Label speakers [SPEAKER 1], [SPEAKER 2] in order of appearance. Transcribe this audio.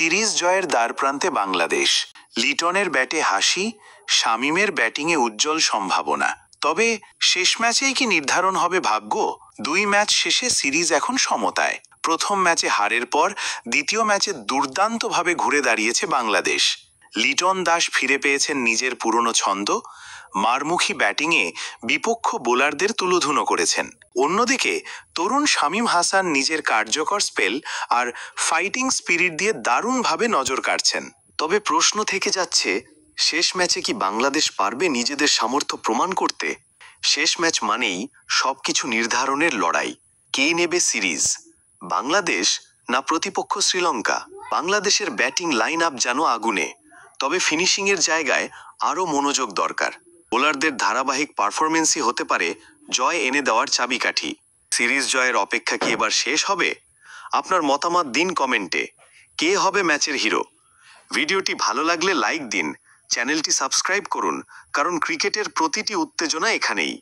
[SPEAKER 1] Series জয়ের দ্বারপ্রান্তে বাংলাদেশ। লিটনের ব্যাটে হাসি, শামীমের ব্যাটিংয়ে উজ্জ্বল সম্ভাবনা। তবে শেষ ম্যাচেই কি নির্ধারণ হবে ভাগ্য? 2 ম্যাচ শেষে সিরিজ এখন সমতায়। প্রথম ম্যাচে হারের পর দ্বিতীয় ম্যাচে দুর্দান্তভাবে ঘুরে দাঁড়িয়েছে বাংলাদেশ। লিটন দাস ফিরে পেয়েছেন নিজের পুরনো ছন্দ, মারমুখী ব্যাটিংয়ে বিপক্ষ বোলারদের তুলোধুনো করেছেন। অন্যদিকে তরুণ শামীম হাসান নিজের কার্যকর স্পেল আর ফাইটিং স্পিরিট দিয়ে দারুণভাবে নজর কাড়ছেন। তবে প্রশ্ন থেকে যাচ্ছে, শেষ ম্যাচে কি বাংলাদেশ পারবে নিজেদের সামর্থ্য প্রমাণ করতে? শেষ ম্যাচ মানেই সবকিছু নির্ধারণের লড়াই। কে নেবে সিরিজ, বাংলাদেশ না প্রতিপক্ষ শ্রীলঙ্কা? বাংলাদেশের ব্যাটিং লাইন আপ যেন আগুনে, তবে ফিনিশিংয়ের জায়গায় আরও মনোযোগ দরকার। বোলারদের ধারাবাহিক পারফরমেন্সই হতে পারে জয় এনে দেওয়ার চাবিকাঠি। সিরিজ জয়ের অপেক্ষা কি এবার শেষ হবে? আপনার মতামত দিন কমেন্টে। কে হবে ম্যাচের হিরো? ভিডিওটি ভালো লাগলে লাইক দিন, চ্যানেলটি সাবস্ক্রাইব করুন, কারণ ক্রিকেটের প্রতিটি উত্তেজনা এখানেই।